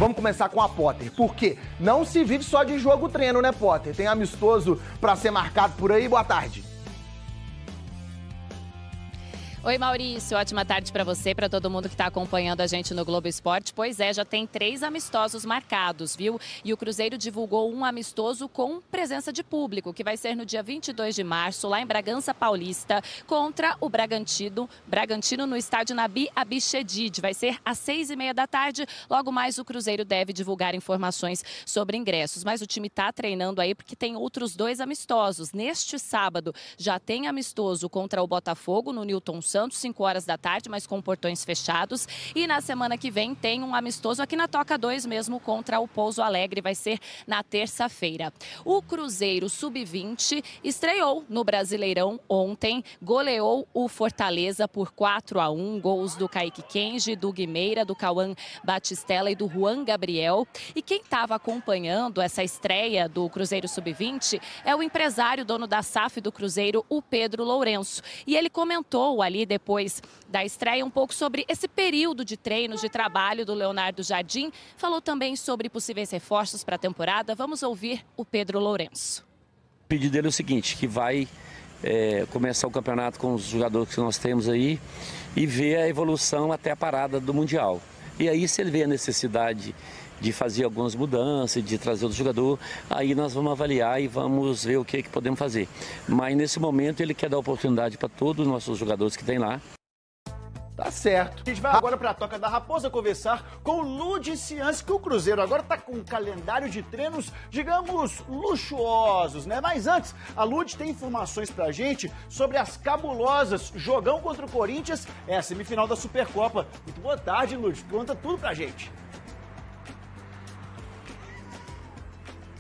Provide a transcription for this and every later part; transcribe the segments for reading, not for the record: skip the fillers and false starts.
Vamos começar com a Potter, porque não se vive só de jogo-treino, né, Potter? Tem amistoso pra ser marcado por aí. Boa tarde. Oi, Maurício. Ótima tarde para você e para todo mundo que está acompanhando a gente no Globo Esporte. Pois é, já tem 3 amistosos marcados, viu? E o Cruzeiro divulgou um amistoso com presença de público, que vai ser no dia 22 de março, lá em Bragança Paulista, contra o Bragantino no estádio Nabi Abichedid. Vai ser às 6h30 da tarde. Logo mais o Cruzeiro deve divulgar informações sobre ingressos. Mas o time está treinando aí porque tem outros 2 amistosos. Neste sábado já tem amistoso contra o Botafogo no Newton Santos, 5 horas da tarde, mas com portões fechados. E na semana que vem tem um amistoso aqui na Toca 2 mesmo contra o Pouso Alegre, vai ser na terça-feira. O Cruzeiro Sub-20 estreou no Brasileirão ontem, goleou o Fortaleza por 4-1, gols do Kaique Kenji, do Guimeira, do Cauã Batistella e do Juan Gabriel. E quem estava acompanhando essa estreia do Cruzeiro Sub-20 é o empresário, dono da SAF do Cruzeiro, o Pedro Lourenço. E ele comentou ali depois da estreia um pouco sobre esse período de treinos, de trabalho do Leonardo Jardim. Falou também sobre possíveis reforços para a temporada. Vamos ouvir o Pedro Lourenço. O pedido dele é o seguinte, que vai começar o campeonato com os jogadores que nós temos aí e ver a evolução até a parada do Mundial. E aí, se ele vê a necessidade de fazer algumas mudanças, de trazer outro jogador, aí nós vamos avaliar e vamos ver o que podemos fazer. Mas nesse momento ele quer dar oportunidade para todos os nossos jogadores que tem lá. Tá certo. A gente vai agora para a Toca da Raposa conversar com o Ludi Cianci, que o Cruzeiro agora está com um calendário de treinos, digamos, luxuosos, né? Mas antes, a Ludi tem informações pra gente sobre as cabulosas jogão contra o Corinthians, a semifinal da Supercopa. Muito boa tarde, Ludi. Conta tudo pra gente.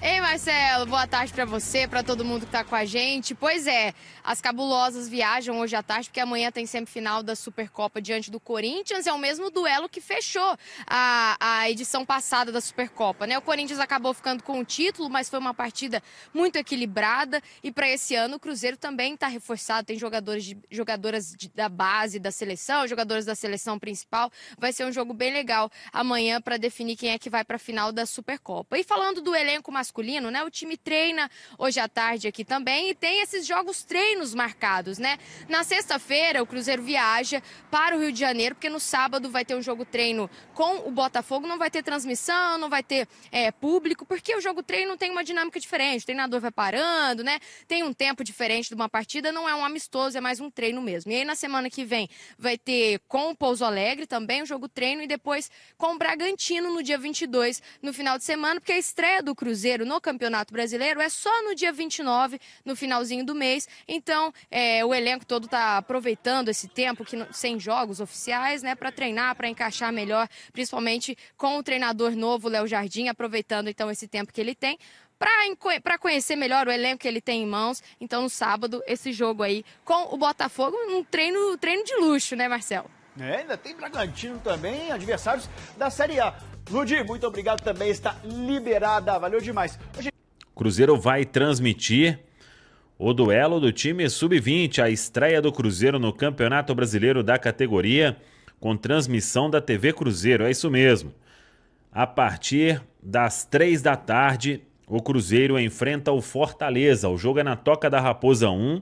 Ei, Marcelo, boa tarde pra você, pra todo mundo que tá com a gente. Pois é, as cabulosas viajam hoje à tarde, porque amanhã tem semifinal da Supercopa diante do Corinthians. É o mesmo duelo que fechou a edição passada da Supercopa, né? O Corinthians acabou ficando com o título, mas foi uma partida muito equilibrada. E para esse ano o Cruzeiro também tá reforçado, tem jogadoras da base da seleção, jogadores da seleção principal. Vai ser um jogo bem legal amanhã para definir quem é que vai pra final da Supercopa. E falando do elenco masculino, né? O time treina hoje à tarde aqui também e tem esses jogos treinos marcados, né? Na sexta-feira, o Cruzeiro viaja para o Rio de Janeiro, porque no sábado vai ter um jogo treino com o Botafogo, não vai ter transmissão, não vai ter público, porque o jogo treino tem uma dinâmica diferente, o treinador vai parando, né? Tem um tempo diferente de uma partida, não é um amistoso, é mais um treino mesmo. E aí na semana que vem vai ter com o Pouso Alegre também um jogo treino e depois com o Bragantino no dia 22, no final de semana, porque a estreia do Cruzeiro no Campeonato Brasileiro é só no dia 29, no finalzinho do mês. Então, o elenco todo está aproveitando esse tempo sem jogos oficiais, né, para treinar, para encaixar melhor, principalmente com o treinador novo, Léo Jardim, aproveitando então esse tempo que ele tem para conhecer melhor o elenco que ele tem em mãos. Então, no sábado, esse jogo aí com o Botafogo, um treino de luxo, né, Marcelo? Ainda tem Bragantino também, adversários da Série A. Ludi, muito obrigado também, está liberada, valeu demais. Cruzeiro vai transmitir o duelo do time Sub-20, a estreia do Cruzeiro no Campeonato Brasileiro da categoria, com transmissão da TV Cruzeiro, é isso mesmo. A partir das 3 da tarde, o Cruzeiro enfrenta o Fortaleza. O jogo é na Toca da Raposa 1,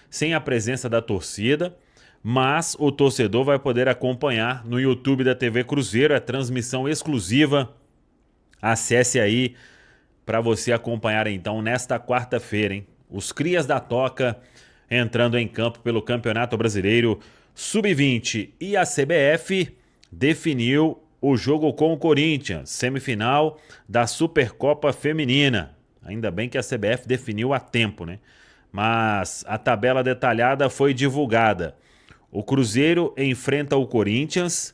sem a presença da torcida, mas o torcedor vai poder acompanhar no YouTube da TV Cruzeiro, é transmissão exclusiva. Acesse aí para você acompanhar então nesta quarta-feira, hein? Os crias da Toca entrando em campo pelo Campeonato Brasileiro Sub-20. E a CBF definiu o jogo com o Corinthians, semifinal da Supercopa Feminina. Ainda bem que a CBF definiu a tempo, né? Mas a tabela detalhada foi divulgada. O Cruzeiro enfrenta o Corinthians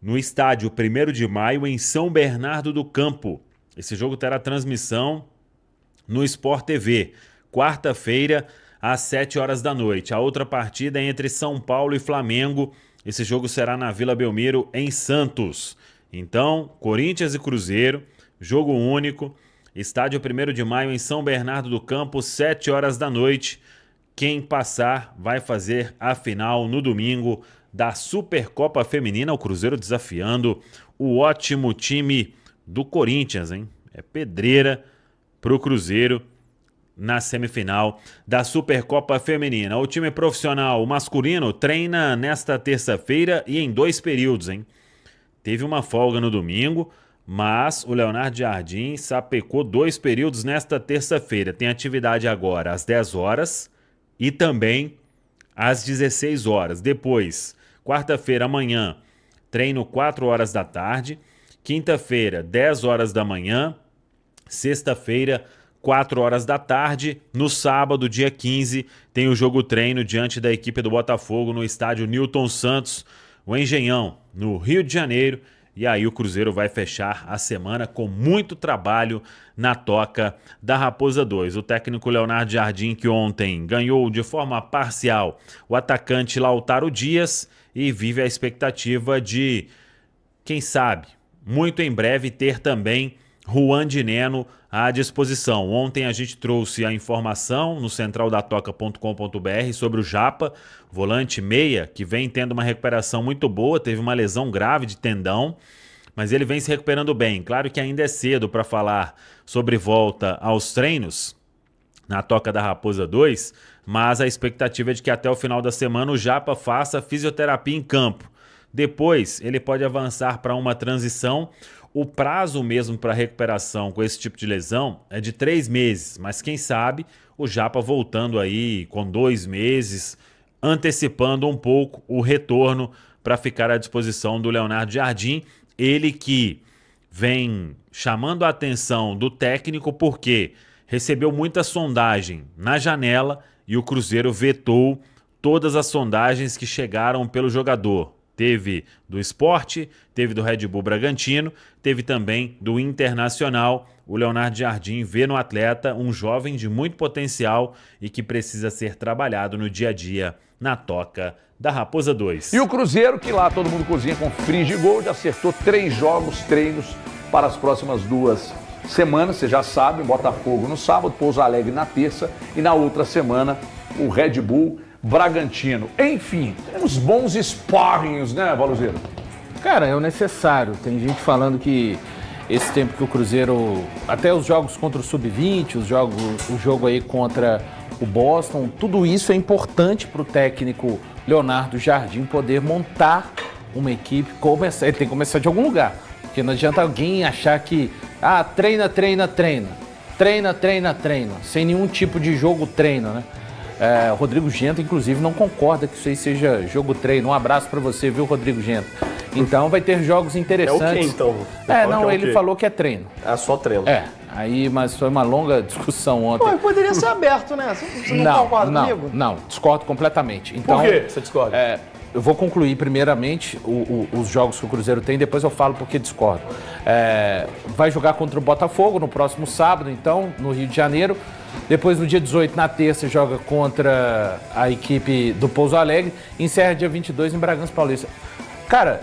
no estádio 1º de Maio, em São Bernardo do Campo. Esse jogo terá transmissão no Sport TV, quarta-feira, às 7 horas da noite. A outra partida é entre São Paulo e Flamengo. Esse jogo será na Vila Belmiro, em Santos. Então, Corinthians e Cruzeiro, jogo único, estádio 1º de Maio, em São Bernardo do Campo, 7 horas da noite. Quem passar vai fazer a final no domingo da Supercopa Feminina, o Cruzeiro desafiando o ótimo time do Corinthians, hein? É pedreira pro Cruzeiro na semifinal da Supercopa Feminina. O time profissional masculino treina nesta terça-feira e em 2 períodos, hein? Teve uma folga no domingo, mas o Leonardo Jardim sapecou 2 períodos nesta terça-feira. Tem atividade agora às 10 horas e também às 16 horas. Depois, quarta-feira, amanhã, treino 4 horas da tarde. Quinta-feira, 10 horas da manhã. Sexta-feira, 4 horas da tarde. No sábado, dia 15, tem o jogo treino diante da equipe do Botafogo no estádio Newton Santos, o Engenhão, no Rio de Janeiro. E aí o Cruzeiro vai fechar a semana com muito trabalho na toca da Raposa 2. O técnico Leonardo Jardim, que ontem ganhou de forma parcial o atacante Lautaro Dias, e vive a expectativa de, quem sabe, muito em breve ter também Juan de Neno à disposição. Ontem a gente trouxe a informação no centraldatoca.com.br sobre o Japa, volante meia, que vem tendo uma recuperação muito boa, teve uma lesão grave de tendão, mas ele vem se recuperando bem. Claro que ainda é cedo para falar sobre volta aos treinos na Toca da Raposa 2, mas a expectativa é de que até o final da semana o Japa faça fisioterapia em campo. Depois ele pode avançar para uma transição. O prazo mesmo para recuperação com esse tipo de lesão é de 3 meses, mas quem sabe o Japa voltando aí com 2 meses, antecipando um pouco o retorno para ficar à disposição do Leonardo Jardim. Ele que vem chamando a atenção do técnico porque recebeu muita sondagem na janela e o Cruzeiro vetou todas as sondagens que chegaram pelo jogador. Teve do Sport, teve do Red Bull Bragantino, teve também do Internacional. O Leonardo Jardim vê no atleta um jovem de muito potencial e que precisa ser trabalhado no dia a dia na toca da Raposa 2. E o Cruzeiro, que lá todo mundo cozinha com Frige Gold, acertou 3 jogos, treinos para as próximas 2 semanas. Você já sabe, Botafogo no sábado, Pouso Alegre na terça e na outra semana o Red Bull Bragantino. Enfim, uns bons sparrings, né, Valuzeiro? Cara, é o necessário. Tem gente falando que esse tempo que o Cruzeiro, até os jogos contra o Sub-20, o jogo aí contra o Boston, tudo isso é importante para o técnico Leonardo Jardim poder montar uma equipe. Ele tem que começar de algum lugar, porque não adianta alguém achar que treina, sem nenhum tipo de jogo treino, né? O Rodrigo Gento, inclusive, não concorda que isso aí seja jogo treino. Um abraço pra você, viu, Rodrigo Gento? Então vai ter jogos interessantes. É o quê, então? Ele falou que é treino. É só treino. Mas foi uma longa discussão ontem. Pô, poderia ser aberto, né? Você não concorda comigo? Não, discordo completamente. Então, por quê você discorda? Eu vou concluir primeiramente os jogos que o Cruzeiro tem, depois eu falo porque discordo. Vai jogar contra o Botafogo no próximo sábado, então, no Rio de Janeiro. Depois, no dia 18, na terça, joga contra a equipe do Pouso Alegre. Encerra dia 22 em Bragança Paulista. Cara,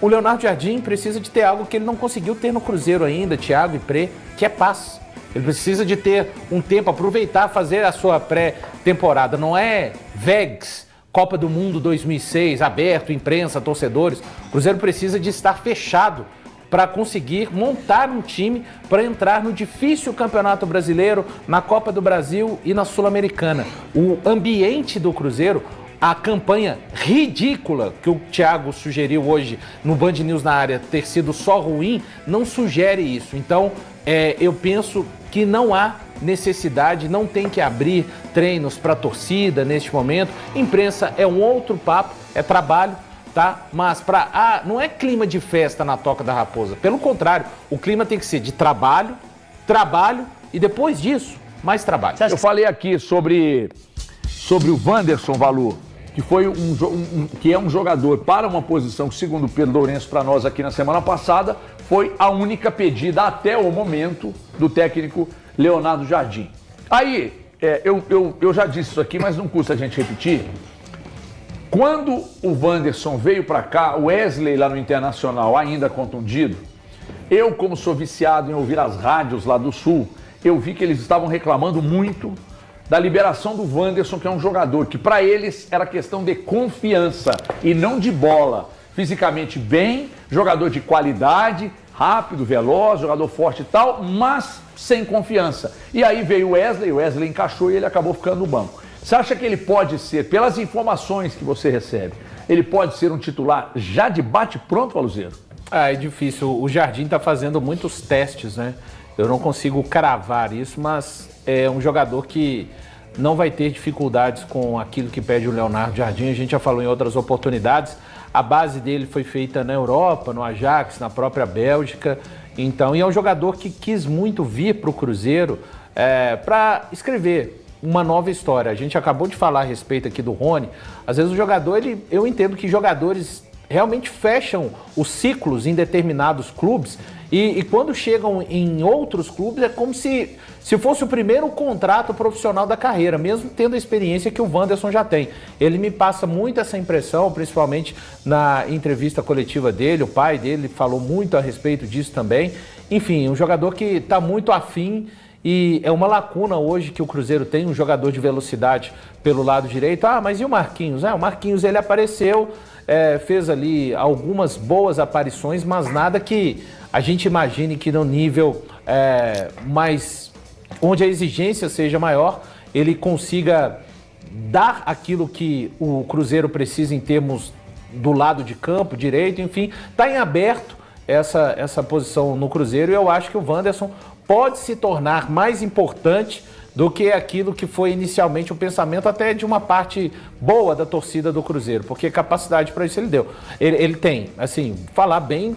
o Leonardo Jardim precisa de ter algo que ele não conseguiu ter no Cruzeiro ainda, Thiago e Pré, que é paz. Ele precisa de ter um tempo, aproveitar, fazer a sua pré-temporada. Não é Vegas, Copa do Mundo 2006, aberto, imprensa, torcedores. O Cruzeiro precisa de estar fechado para conseguir montar um time para entrar no difícil Campeonato Brasileiro, na Copa do Brasil e na Sul-Americana. O ambiente do Cruzeiro, a campanha ridícula que o Thiago sugeriu hoje no Band News na área ter sido só ruim, não sugere isso. Então, eu penso que não há necessidade, não tem que abrir treinos para a torcida neste momento. Imprensa é um outro papo, é trabalho. Tá? Mas não é clima de festa na Toca da Raposa. Pelo contrário, o clima tem que ser de trabalho e depois disso, mais trabalho. Eu falei aqui sobre o Wanderson Valu, que foi que é um jogador para uma posição que, segundo o Pedro Lourenço para nós aqui na semana passada, foi a única pedida até o momento do técnico Leonardo Jardim. Aí, eu já disse isso aqui, mas não custa a gente repetir. Quando o Wanderson veio para cá, o Wesley lá no Internacional ainda contundido, eu, como sou viciado em ouvir as rádios lá do Sul, eu vi que eles estavam reclamando muito da liberação do Wanderson, que é um jogador que para eles era questão de confiança e não de bola. fisicamente bem, jogador de qualidade, rápido, veloz, jogador forte e tal, mas sem confiança. E aí veio o Wesley encaixou e ele acabou ficando no banco. Você acha que ele pode ser, pelas informações que você recebe, ele pode ser um titular já de bate-pronto, Valuzeiro? É difícil. O Jardim está fazendo muitos testes, né? Eu não consigo cravar isso, mas é um jogador que não vai ter dificuldades com aquilo que pede o Leonardo Jardim. A gente já falou em outras oportunidades. A base dele foi feita na Europa, no Ajax, na própria Bélgica. Então, e é um jogador que quis muito vir para o Cruzeiro para escrever uma nova história. A gente acabou de falar a respeito aqui do Rony. Às vezes o jogador, eu entendo que jogadores realmente fecham os ciclos em determinados clubes e quando chegam em outros clubes é como se fosse o primeiro contrato profissional da carreira, mesmo tendo a experiência que o Wanderson já tem. Ele me passa muito essa impressão, principalmente na entrevista coletiva dele, o pai dele falou muito a respeito disso também. Enfim, um jogador que está muito afim e é uma lacuna hoje que o Cruzeiro tem, um jogador de velocidade pelo lado direito. Ah, mas e o Marquinhos? O Marquinhos ele apareceu, fez ali algumas boas aparições, mas nada que a gente imagine que no nível mais, onde a exigência seja maior, ele consiga dar aquilo que o Cruzeiro precisa em termos do lado de campo, direito, enfim, está em aberto essa posição no Cruzeiro e eu acho que o Wanderson pode se tornar mais importante do que aquilo que foi inicialmente o pensamento até de uma parte boa da torcida do Cruzeiro, porque capacidade para isso ele deu. Ele tem, assim, falar bem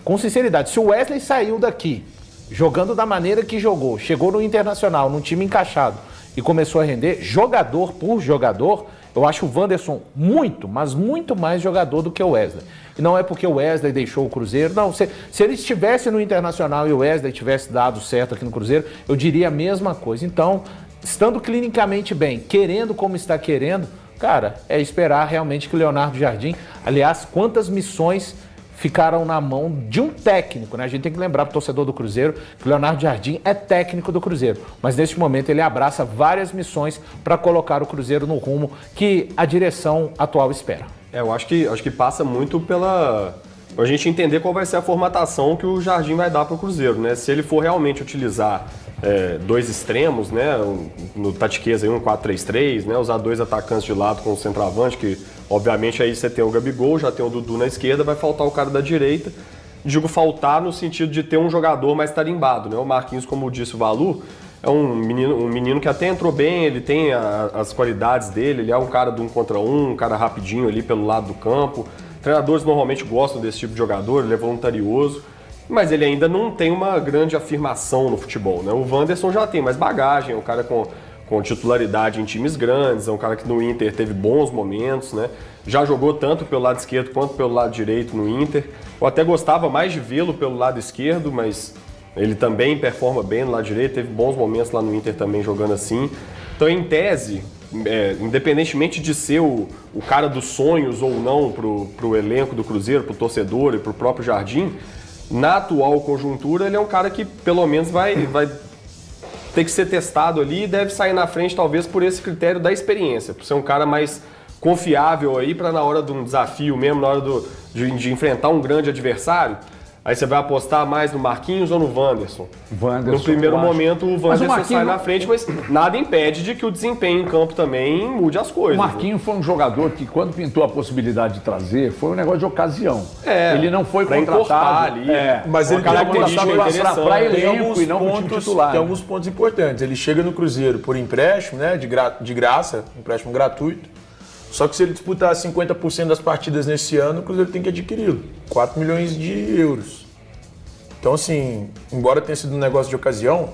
com sinceridade, se o Wesley saiu daqui jogando da maneira que jogou, chegou no Internacional, num time encaixado e começou a render, jogador por jogador, eu acho o Wanderson muito, mas muito mais jogador do que o Wesley. E não é porque o Wesley deixou o Cruzeiro, não. Se ele estivesse no Internacional e o Wesley tivesse dado certo aqui no Cruzeiro, eu diria a mesma coisa. Então, estando clinicamente bem, querendo como está querendo, cara, é esperar realmente que o Leonardo Jardim, aliás, quantas missões ficaram na mão de um técnico, né? A gente tem que lembrar para o torcedor do Cruzeiro que o Leonardo Jardim é técnico do Cruzeiro, mas neste momento ele abraça várias missões para colocar o Cruzeiro no rumo que a direção atual espera. Eu acho que passa muito pra gente entender qual vai ser a formatação que o Jardim vai dar para o Cruzeiro, né? Se ele for realmente utilizar dois extremos, né? No Tatiqueza aí, um 4-3-3, né? Usar dois atacantes de lado com o centroavante, que obviamente aí você tem o Gabigol, já tem o Dudu na esquerda, vai faltar o cara da direita. Digo faltar no sentido de ter um jogador mais tarimbado, né? O Marquinhos, como disse o Valu, é um menino que até entrou bem, ele tem as qualidades dele, ele é um cara do 1 contra 1, um cara rapidinho ali pelo lado do campo. Treinadores normalmente gostam desse tipo de jogador, ele é voluntarioso, mas ele ainda não tem uma grande afirmação no futebol, né? O Wanderson já tem mais bagagem, é um cara com titularidade em times grandes, é um cara que no Inter teve bons momentos, né? Já jogou tanto pelo lado esquerdo quanto pelo lado direito no Inter. Eu até gostava mais de vê-lo pelo lado esquerdo, mas ele também performa bem no lado direito, teve bons momentos lá no Inter também jogando assim. Então, em tese, independentemente de ser o cara dos sonhos ou não pro elenco do Cruzeiro, pro torcedor e pro próprio Jardim, na atual conjuntura ele é um cara que pelo menos vai ter que ser testado ali e deve sair na frente talvez por esse critério da experiência, por ser um cara mais confiável aí para na hora de um desafio mesmo, na hora de enfrentar um grande adversário. Aí você vai apostar mais no Marquinhos ou no Wanderson? No primeiro momento o Wanderson sai na frente, mas nada impede de que o desempenho em campo também mude as coisas. O Marquinhos foi um jogador que quando pintou a possibilidade de trazer, foi um negócio de ocasião. Ele não foi contratado ali. Mas ele foi contratado para elenco e não para time titular. Tem alguns pontos importantes. Ele chega no Cruzeiro por empréstimo, né, de graça, empréstimo gratuito. Só que se ele disputar 50% das partidas nesse ano, o Cruzeiro tem que adquiri-lo. 4 milhões de euros. Então, assim, embora tenha sido um negócio de ocasião...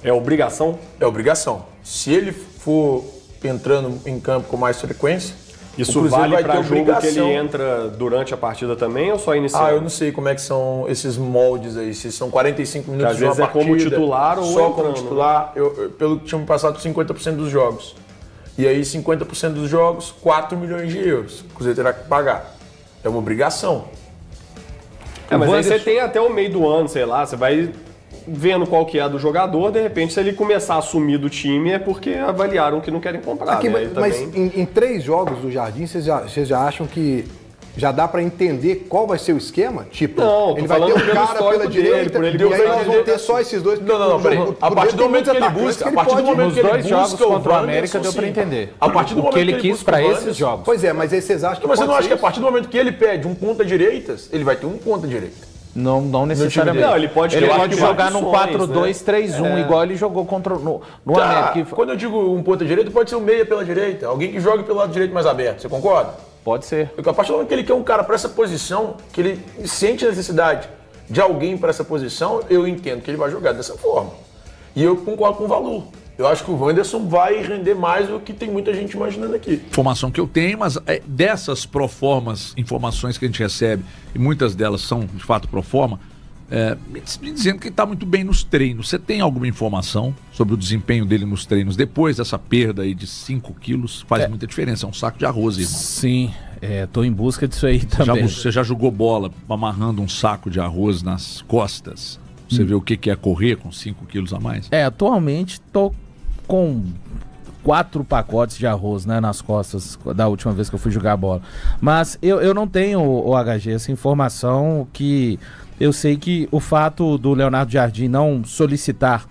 É obrigação? É obrigação. Se ele for entrando em campo com mais frequência... Isso vale para jogo que ele entra durante a partida também ou só inicial? Eu não sei como é que são esses moldes aí. Se são 45 minutos de uma partida... Às vezes é como titular ou só como titular. Pelo que tinha me passado, 50% dos jogos. E aí, 50% dos jogos, 4 milhões de euros. O Cruzeiro terá que pagar. É uma obrigação. Mas aí você tem até o meio do ano, sei lá, você vai vendo qual que é a do jogador, de repente, se ele começar a sumir do time, é porque avaliaram que não querem comprar. Mas em 3 jogos do Jardim, vocês já acham que Já dá pra entender qual vai ser o esquema? Tipo, Não, ele vai ter um cara pela direita por ele e aí nós vamos ter só esses dois. Não, peraí. A partir do momento que ele busca, Nos dois jogos contra o América deu pra entender. A partir do o momento que ele quis pra esses jogos. Pois é, mas aí vocês acham que Mas você não acha que a isso? partir do momento que ele pede um ponta-direitas, ele vai ter um ponta-direita? Não necessariamente. Não, ele pode jogar num variações, 4-2-3-1, igual ele jogou contra no América. Quando eu digo um ponta-direita, pode ser um meia pela direita. Alguém que joga pelo lado direito mais aberto. Você concorda? Pode ser. Porque a partir do momento que ele quer um cara para essa posição, que ele sente a necessidade de alguém para essa posição, eu entendo que ele vai jogar dessa forma. E eu concordo com o Valu. Eu acho que o Wanderson vai render mais do que tem muita gente imaginando aqui. Informação que eu tenho, mas dessas proformas, informações que a gente recebe, e muitas delas são de fato proforma, me dizendo que ele está muito bem nos treinos. Você tem alguma informação sobre o desempenho dele nos treinos depois dessa perda aí de 5 quilos? Faz muita diferença, é um saco de arroz, irmão. Sim, tô em busca disso aí também. Você já jogou bola amarrando um saco de arroz nas costas? Você vê o que é correr com 5 quilos a mais? Atualmente tô com 4 pacotes de arroz, né, nas costas da última vez que eu fui jogar bola. Mas eu não tenho, o HG, essa informação. Que eu sei que o fato do Leonardo Jardim não solicitar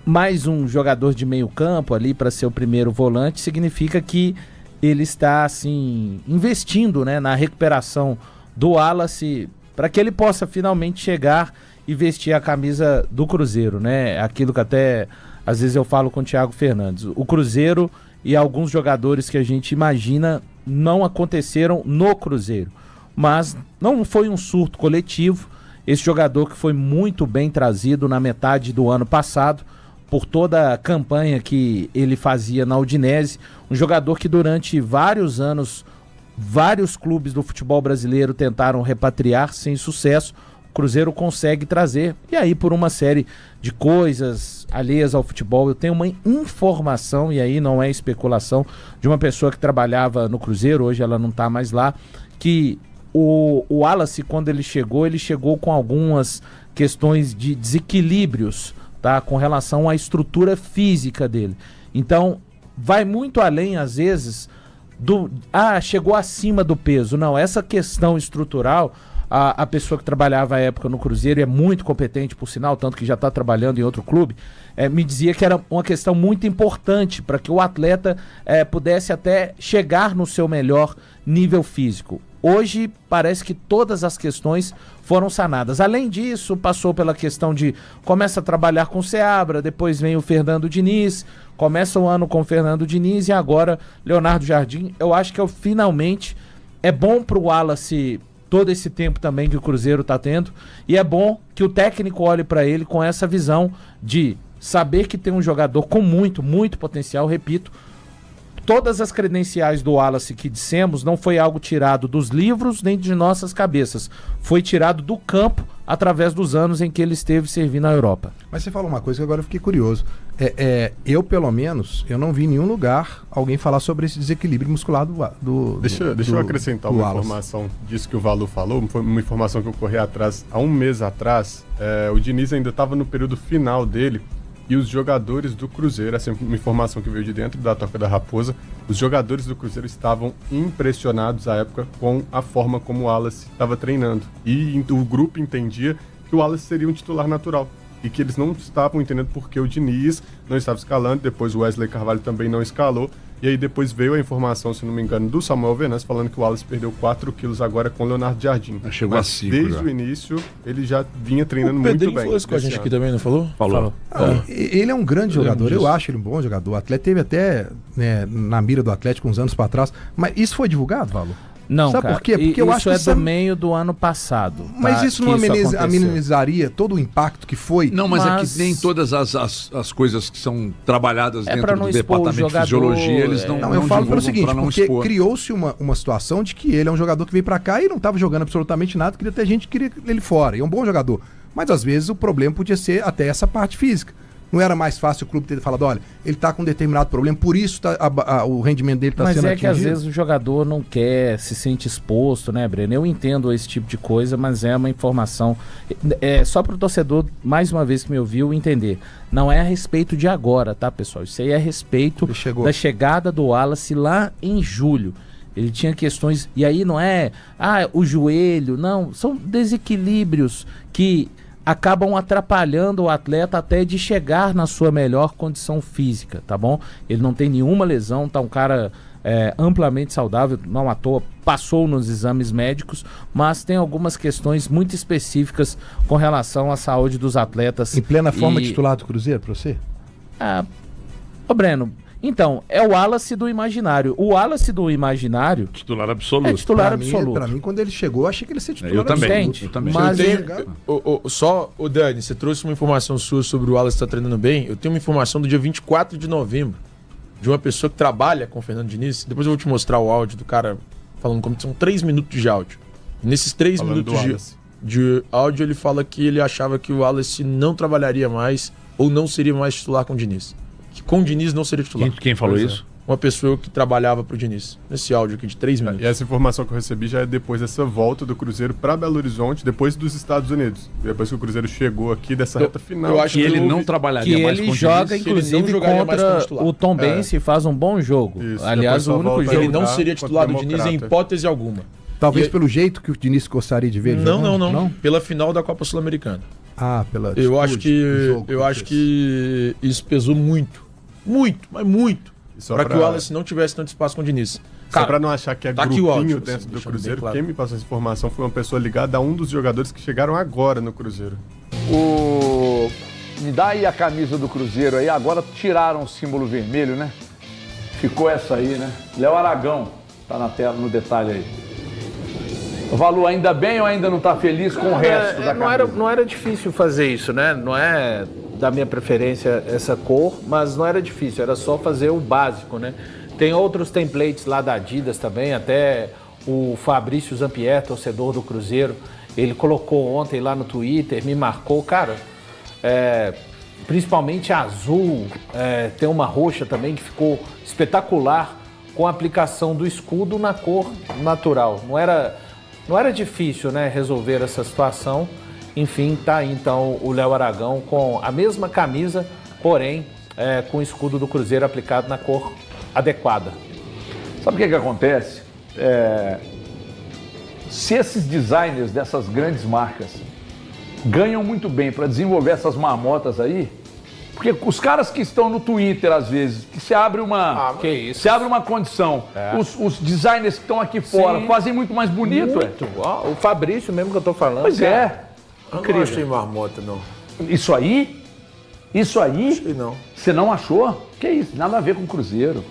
mais um jogador de meio campo ali para ser o primeiro volante significa que ele está, assim, investindo, né, na recuperação do Wallace para que ele possa finalmente chegar e vestir a camisa do Cruzeiro, né? Aquilo que até às vezes eu falo com o Thiago Fernandes. O Cruzeiro e alguns jogadores que a gente imagina não aconteceram no Cruzeiro. Mas não foi um surto coletivo. Esse jogador que foi muito bem trazido na metade do ano passado, por toda a campanha que ele fazia na Udinese. Um jogador que durante vários anos, vários clubes do futebol brasileiro tentaram repatriar sem sucesso. Cruzeiro consegue trazer, e aí por uma série de coisas alheias ao futebol, eu tenho uma informação, e aí não é especulação, de uma pessoa que trabalhava no Cruzeiro, hoje ela não está mais lá, que o Wallace, quando ele chegou com algumas questões de desequilíbrios, tá, com relação à estrutura física dele. Então, vai muito além, às vezes, chegou acima do peso. Não, essa questão estrutural... A pessoa que trabalhava à época no Cruzeiro, e é muito competente, por sinal, tanto que já está trabalhando em outro clube, me dizia que era uma questão muito importante para que o atleta pudesse até chegar no seu melhor nível físico. Hoje, parece que todas as questões foram sanadas. Além disso, passou pela questão de... Começa a trabalhar com o Seabra, depois vem o Fernando Diniz, começa o ano com o Fernando Diniz e agora Leonardo Jardim. Eu acho que finalmente é bom para o Wallace... todo esse tempo também que o Cruzeiro está tendo, e é bom que o técnico olhe para ele com essa visão de saber que tem um jogador com muito, muito potencial. Repito, todas as credenciais do Wallace que dissemos não foi algo tirado dos livros nem de nossas cabeças, foi tirado do campo através dos anos em que ele esteve servindo na Europa. Mas você falou uma coisa que agora eu fiquei curioso. Eu, pelo menos, eu não vi em nenhum lugar alguém falar sobre esse desequilíbrio muscular do Deixa eu acrescentar uma informação disso que o Valu falou, foi uma informação que eu corri atrás, há um mês atrás, o Diniz ainda estava no período final dele, e os jogadores do Cruzeiro, essa é uma informação que veio de dentro da Toca da Raposa, os jogadores do Cruzeiro estavam impressionados à época com a forma como o Wallace estava treinando. E o grupo entendia que o Wallace seria um titular natural. E que eles não estavam entendendo porque o Diniz não estava escalando, depois o Wesley Carvalho também não escalou. E aí depois veio a informação, se não me engano, do Samuel Venâncio, falando que o Wallace perdeu 4 quilos agora com o Leonardo Jardim. Chegou a 5 desde o início, ele já vinha treinando muito bem. O Pedrinho falou isso com a gente aqui também, não falou? Falou. Ele é um grande jogador, eu acho ele um bom jogador. O Atlético teve até na mira do Atlético uns anos para trás. Mas isso foi divulgado, Valo? Não, sabe cara, por quê? Porque eu acho que do meio do ano passado. Mas isso não amenizaria todo o impacto que foi? Não, mas é que nem todas as coisas que são trabalhadas dentro do departamento de fisiologia, eles não eu falo pelo seguinte, porque criou-se uma situação de que ele é um jogador que veio pra cá e não estava jogando absolutamente nada, queria ter gente que queria ele fora, e é um bom jogador. Mas às vezes o problema podia ser até essa parte física. Não era mais fácil o clube ter falado, olha, ele tá com um determinado problema, por isso o rendimento dele tá sendo atingido. Mas é que às vezes o jogador não quer, se sente exposto, né, Breno? Eu entendo esse tipo de coisa, mas é uma informação... só pro torcedor, mais uma vez que me ouviu, entender. Não é a respeito de agora, tá, pessoal? Isso aí é a respeito da chegada do Wallace lá em julho. Ele tinha questões, e aí não é, o joelho, não, são desequilíbrios que acabam atrapalhando o atleta até de chegar na sua melhor condição física, tá bom? Ele não tem nenhuma lesão, tá um cara amplamente saudável, não à toa, passou nos exames médicos, mas tem algumas questões muito específicas com relação à saúde dos atletas. Em plena forma titular do Cruzeiro, pra você? Ô Breno, então, é o Wallace do imaginário. O Wallace do imaginário... Titular absoluto. É titular absoluto. Pra mim, quando ele chegou, eu achei que ele ia ser titular absoluto. Eu também. Mas Só, o Dani, você trouxe uma informação sua sobre o Wallace estar treinando bem. Eu tenho uma informação do dia 24 de novembro, de uma pessoa que trabalha com o Fernando Diniz. Depois eu vou te mostrar o áudio do cara falando como são 3 minutos de áudio. E nesses 3 minutos de áudio, ele fala que ele achava que o Wallace não trabalharia mais ou não seria mais titular com o Diniz. Que com o Diniz não seria titular. Quem falou isso? Uma pessoa que trabalhava pro Diniz. Nesse áudio aqui de 3 minutos. E essa informação que eu recebi já é depois dessa volta do Cruzeiro para Belo Horizonte, depois dos Estados Unidos. Depois que o Cruzeiro chegou aqui dessa reta final. Eu acho que ele não trabalharia mais com o Diniz. Que ele joga, inclusive, contra o Tombense e faz um bom jogo. Isso, aliás, o único jogo. Ele não seria titular do Diniz em hipótese alguma. Talvez pelo jeito que o Diniz gostaria de ver ele jogando? Não. Pela final da Copa Sul-Americana. Pela Eu acho que isso pesou muito. Mas muito. Para que o Wallace não tivesse tanto espaço com o Diniz. Só para não achar que é grupinho áudio, dentro do Cruzeiro, quem me passou essa informação foi uma pessoa ligada a um dos jogadores que chegaram agora no Cruzeiro. Me dá aí a camisa do Cruzeiro aí. Agora tiraram o símbolo vermelho, né? Ficou essa aí, né? Léo Aragão tá na tela, no detalhe aí. O Valu, ainda bem ou ainda não tá feliz com o resto da camisa? Não era difícil fazer isso, né? Não é da minha preferência essa cor, mas não era difícil, era só fazer o básico, né? Tem outros templates lá da Adidas também, até o Fabrício Zampier, torcedor do Cruzeiro, ele colocou ontem lá no Twitter, me marcou, cara, principalmente a azul, tem uma roxa também que ficou espetacular com a aplicação do escudo na cor natural. Não era difícil, né, resolver essa situação. Enfim, tá aí então o Léo Aragão com a mesma camisa, porém com o escudo do Cruzeiro aplicado na cor adequada. Sabe o que acontece? Se esses designers dessas grandes marcas ganham muito bem para desenvolver essas marmotas aí, porque os caras que estão no Twitter, às vezes, que se abre uma, se abre uma condição, os designers que estão aqui fora fazem muito mais bonito. Muito. O Fabrício mesmo que eu tô falando. Pois é. Eu não achei marmota, não. Isso aí? Achei não. Você não achou? Que isso? Nada a ver com o Cruzeiro.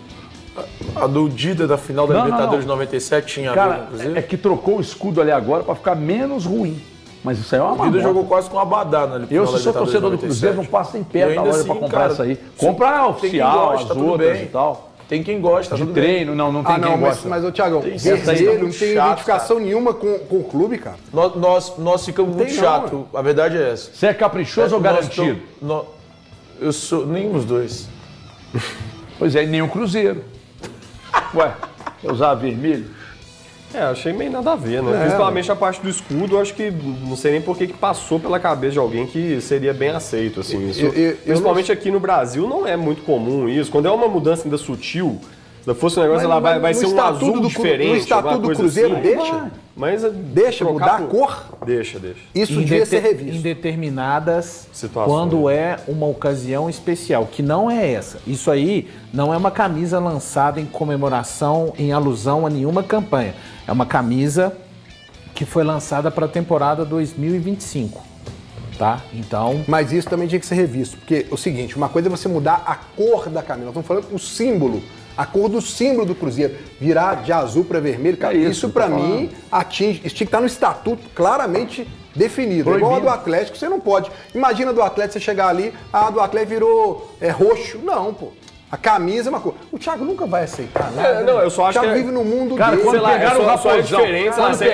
A do Dida da final da Libertadores de 97 tinha a ver com o Cruzeiro? É que trocou o escudo ali agora para ficar menos ruim. Mas isso aí é uma marmota. O Dida jogou quase com uma badá na Eu, se sou torcedor do Cruzeiro, não passo em pé na loja para comprar isso aí. Comprar oficial, as outras e tal. Tem quem gosta, de treino, não tem quem gosta. Mas, Thiagão, vermelho não tem identificação nenhuma com o clube, cara. Nós ficamos muito chatos, a verdade é essa. Você é caprichoso ou garantido? Eu sou nenhum dos dois. Pois é, nem o Cruzeiro. Ué, quer usar vermelho? Achei meio nada a ver, né? Principalmente a parte do escudo, acho que não sei nem por que passou pela cabeça de alguém que seria bem aceito, assim. Isso, principalmente aqui no Brasil não é muito comum isso. Quando é uma mudança ainda sutil, se fosse um negócio, ela vai ser um azul diferente. No estatuto do Cruzeiro, assim. deixa mudar a cor? Deixa. Isso devia ser revisto. Em determinadas situações. Quando é uma ocasião especial, que não é essa. Isso aí não é uma camisa lançada em comemoração, em alusão a nenhuma campanha. É uma camisa que foi lançada para a temporada 2025, tá? Então... Mas isso também tinha que ser revisto, porque é o seguinte, uma coisa é você mudar a cor da camisa, nós estamos falando o símbolo, a cor do símbolo do Cruzeiro, virar de azul para vermelho, cara, isso para mim atinge, isso tinha que estar no estatuto claramente definido. Proibido. Igual a do Atlético, você não pode. Imagina do Atlético, você chegar ali, a do Atlético virou roxo. Não, pô. A camisa é uma coisa. O Thiago nunca vai aceitar nada. Não, eu só acho que... O Thiago vive no mundo dele. Quando pegaram o Raposão...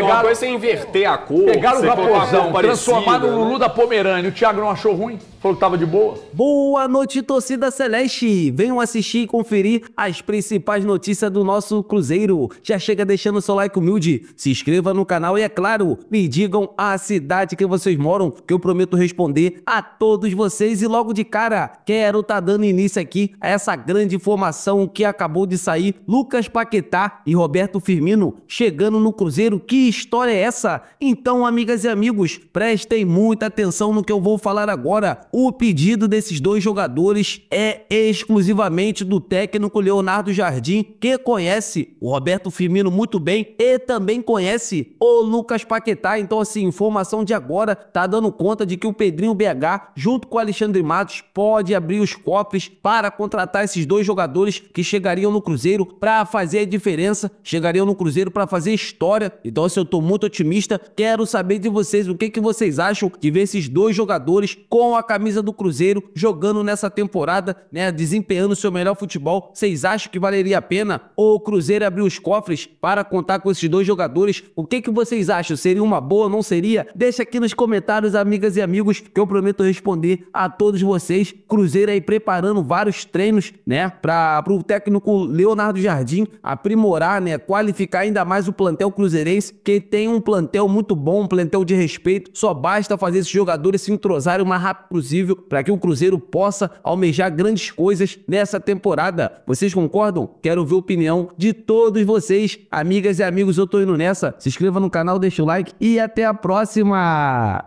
Uma coisa é inverter a cor. Pegaram o Raposão, transformaram no Lulu da Pomerânia. O Thiago não achou ruim? Falou que tava de boa? Boa noite, torcida celeste! Venham assistir e conferir as principais notícias do nosso Cruzeiro. Já chega deixando seu like humilde, se inscreva no canal e, é claro, me digam a cidade que vocês moram, que eu prometo responder a todos vocês. E logo de cara, quero dando início aqui a essa grande informação que acabou de sair, Lucas Paquetá e Roberto Firmino chegando no Cruzeiro. Que história é essa? Então, amigas e amigos, prestem muita atenção no que eu vou falar agora. O pedido desses dois jogadores é exclusivamente do técnico Leonardo Jardim, que conhece o Roberto Firmino muito bem e também conhece o Lucas Paquetá. Então, assim, informação de agora tá dando conta de que o Pedrinho BH, junto com o Alexandre Matos, pode abrir os cofres para contratar esses dois jogadores que chegariam no Cruzeiro para fazer a diferença, chegariam no Cruzeiro para fazer história. Então, assim, eu tô muito otimista. Quero saber de vocês o que vocês acham de ver esses dois jogadores com a camisa do Cruzeiro jogando nessa temporada, né, desempenhando seu melhor futebol. Vocês acham que valeria a pena o Cruzeiro abrir os cofres para contar com esses dois jogadores? O que vocês acham? Seria uma boa, não seria? Deixa aqui nos comentários, amigas e amigos, que eu prometo responder a todos vocês. Cruzeiro aí preparando vários treinos, né, para o técnico Leonardo Jardim aprimorar, né, qualificar ainda mais o plantel cruzeirense, que tem um plantel muito bom, um plantel de respeito. Só basta fazer esses jogadores se entrosarem o mais rápido possível para que o Cruzeiro possa almejar grandes coisas nessa temporada. Vocês concordam? Quero ver a opinião de todos vocês. Amigas e amigos, eu tô indo nessa. Se inscreva no canal, deixa o like e até a próxima!